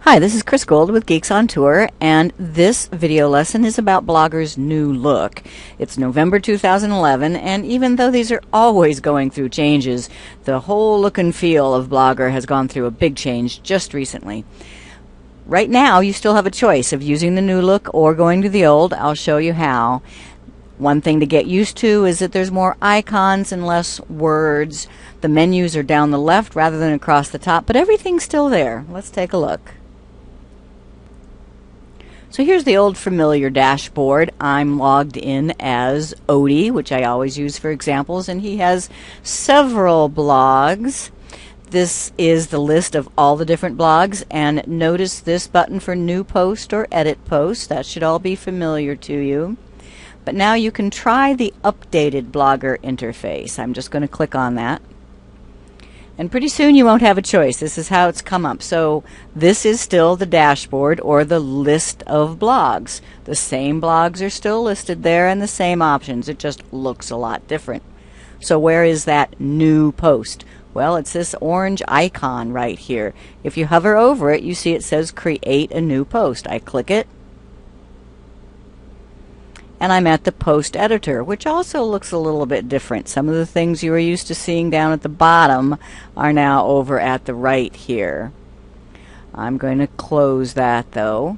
Hi, this is Chris Gold with Geeks on Tour, and this video lesson is about Blogger's new look. It's November 2011, and even though these are always going through changes, the whole look and feel of Blogger has gone through a big change just recently. Right now, you still have a choice of using the new look or going to the old. I'll show you how. One thing to get used to is that there's more icons and less words. The menus are down the left rather than across the top, but everything's still there. Let's take a look. So here's the old familiar dashboard. I'm logged in as Odie, which I always use for examples, and he has several blogs. This is the list of all the different blogs, and notice this button for new post or edit post. That should all be familiar to you. But now you can try the updated Blogger interface. I'm just going to click on that. And pretty soon you won't have a choice. This is how it's come up. So this is still the dashboard or the list of blogs. The same blogs are still listed there and the same options. It just looks a lot different. So where is that new post? Well, it's this orange icon right here. If you hover over it, you see it says create a new post. I click it. And I'm at the post editor, which also looks a little bit different. Some of the things you were used to seeing down at the bottom are now over at the right here. I'm going to close that though.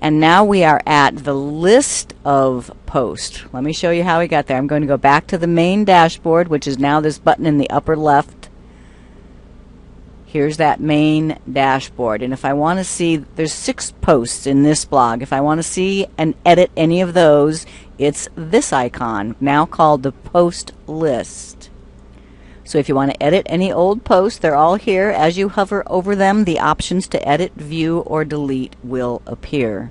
And now we are at the list of posts. Let me show you how we got there. I'm going to go back to the main dashboard, which is now this button in the upper left. Here's that main dashboard, and if I want to see, there's 6 posts in this blog. If I want to see and edit any of those, it's this icon, now called the post list. So if you want to edit any old posts, they're all here. As you hover over them, the options to edit, view, or delete will appear.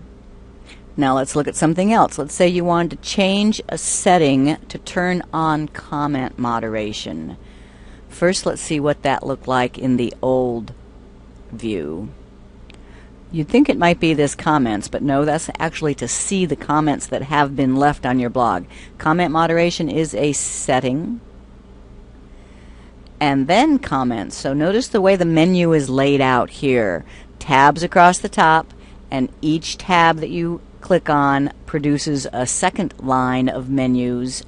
Now let's look at something else. Let's say you wanted to change a setting to turn on comment moderation. First, let's see what that looked like in the old view. You'd think it might be this comments, but no, that's actually to see the comments that have been left on your blog. Comment moderation is a setting. And then comments. So notice the way the menu is laid out here. Tabs across the top, and each tab that you click on produces a second line of menus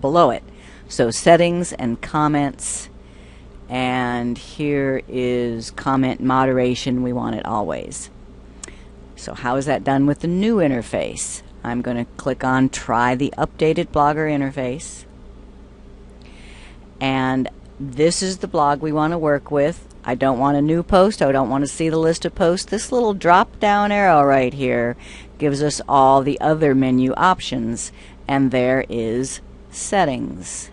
below it. So settings and comments, and here is comment moderation. We want it always. So how is that done with the new interface? I'm going to click on try the updated Blogger interface, and this is the blog we want to work with. I don't want a new post. I don't want to see the list of posts. This little drop down arrow right here gives us all the other menu options, and there is settings.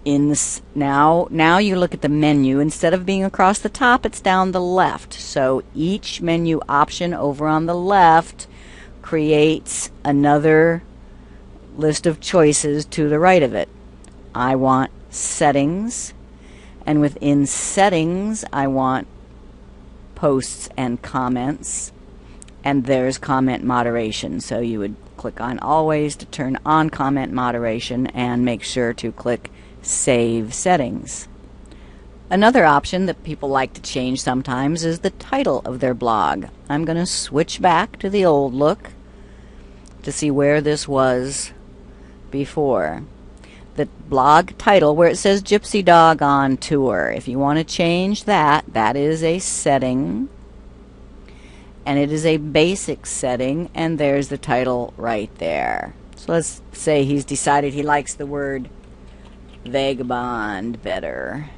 In this, now you look at the menu. Instead of being across the top, it's down the left. So each menu option over on the left creates another list of choices to the right of it. I want settings, and within settings I want posts and comments, and there's comment moderation. So you would click on always to turn on comment moderation, and make sure to click Save Settings. Another option that people like to change sometimes is the title of their blog. I'm going to switch back to the old look to see where this was before. The blog title where it says Gypsy Dog on Tour. If you want to change that, that is a setting, and it is a basic setting, and there's the title right there. So let's say he's decided he likes the word vagabond better.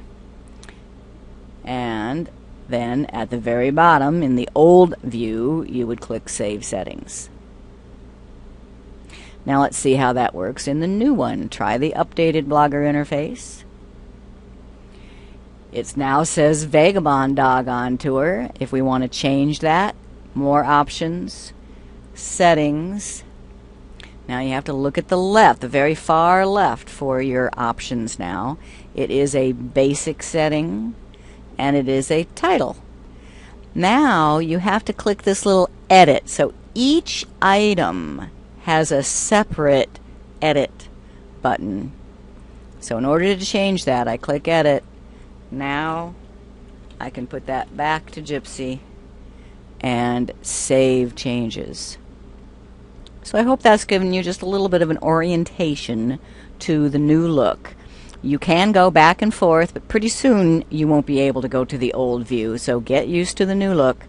And then at the very bottom in the old view you would click Save Settings. Now let's see how that works in the new one. Try the updated Blogger interface. It now says Vagabond Dog on Tour. If we want to change that, more options, settings. Now you have to look at the left, the very far left, for your options now. It is a basic setting, and it is a title. Now you have to click this little edit. So each item has a separate edit button. So in order to change that, I click Edit. Now I can put that back to Gypsy and save changes. So I hope that's given you just a little bit of an orientation to the new look. You can go back and forth, but pretty soon you won't be able to go to the old view. So get used to the new look.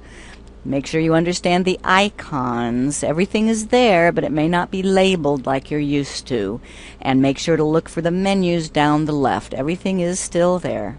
Make sure you understand the icons. Everything is there, but it may not be labeled like you're used to. And make sure to look for the menus down the left. Everything is still there.